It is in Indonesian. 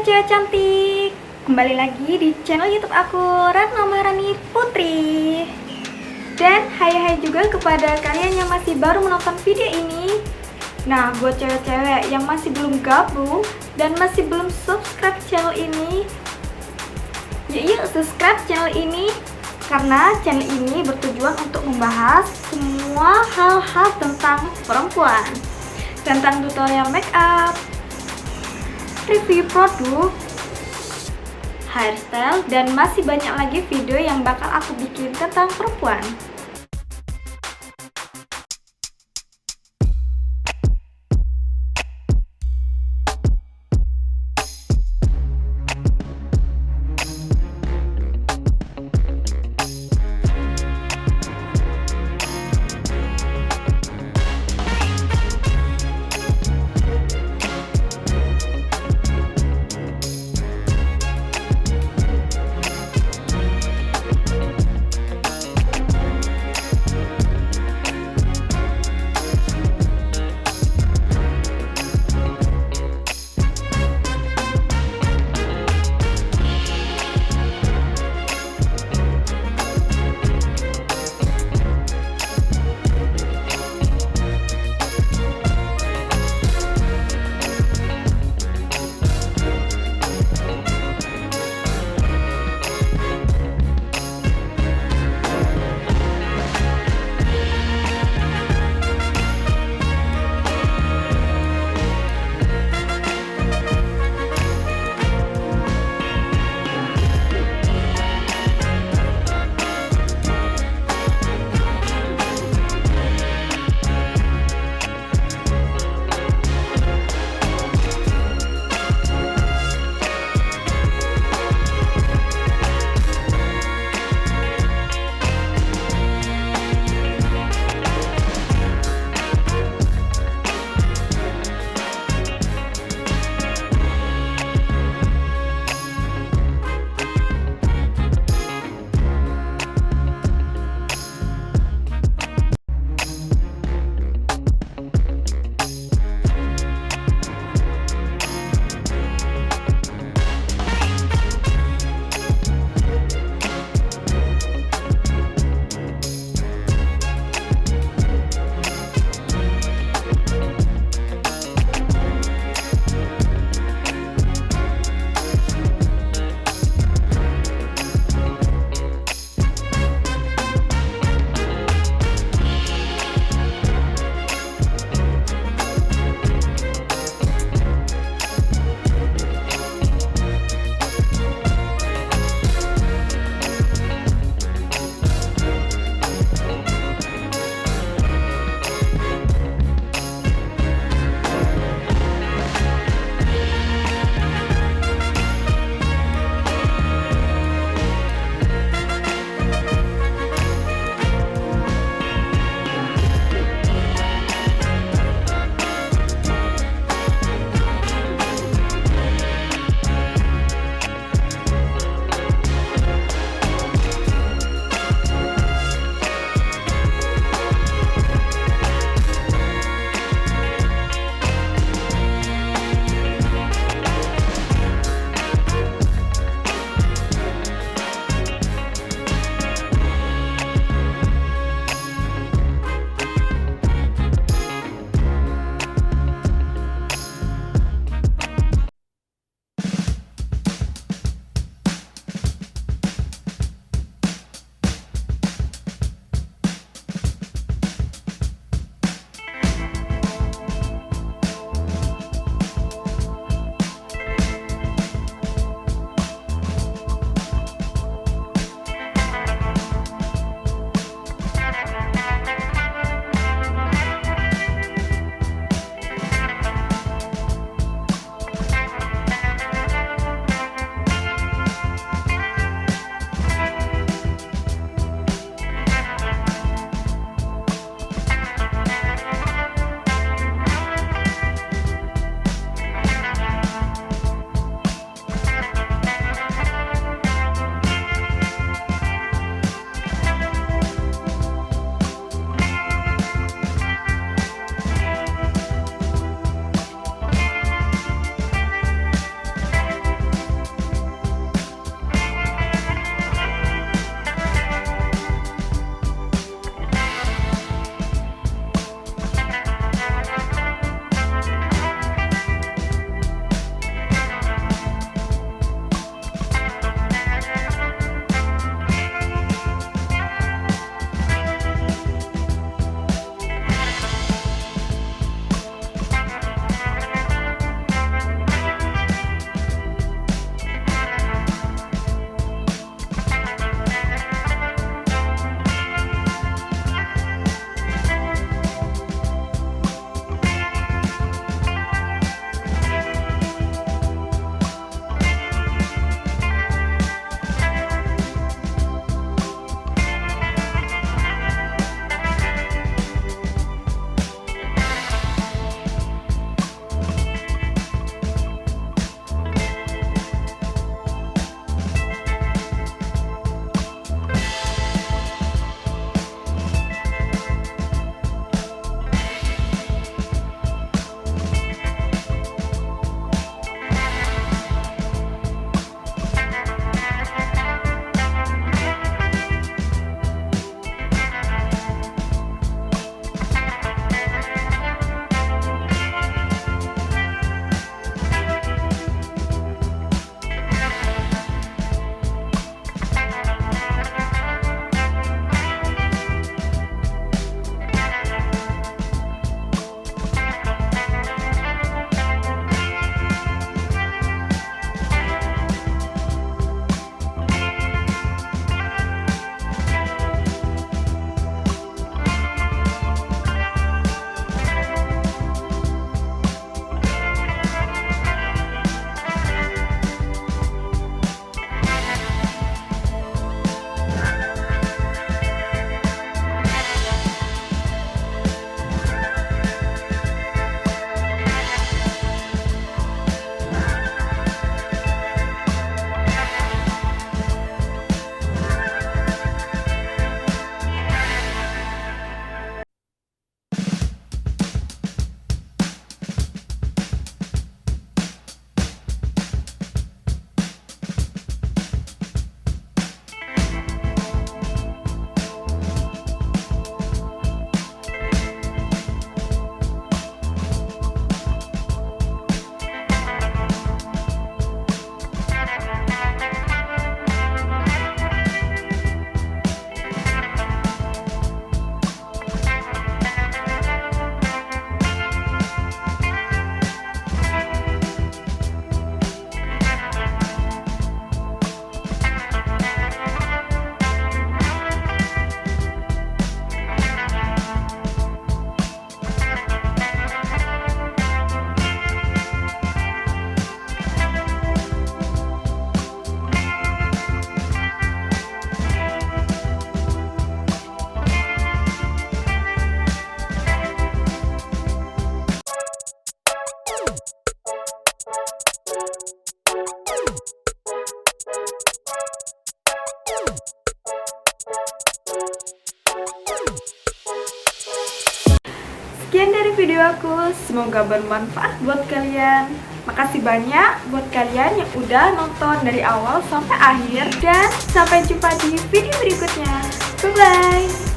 cewek cantik, kembali lagi di channel YouTube aku Retno Maharani Putri. Dan hai juga kepada kalian yang masih baru menonton video ini. Nah, buat cewek-cewek yang masih belum gabung dan masih belum subscribe channel ini, yuk subscribe channel ini, karena channel ini bertujuan untuk membahas semua hal-hal tentang perempuan, tentang tutorial make up, review produk, hairstyle, dan masih banyak lagi video yang bakal aku bikin tentang perempuan. sekian dari video aku. Semoga bermanfaat buat kalian. Makasih banyak buat kalian yang udah nonton dari awal sampai akhir. Dan sampai jumpa di video berikutnya. Bye-bye.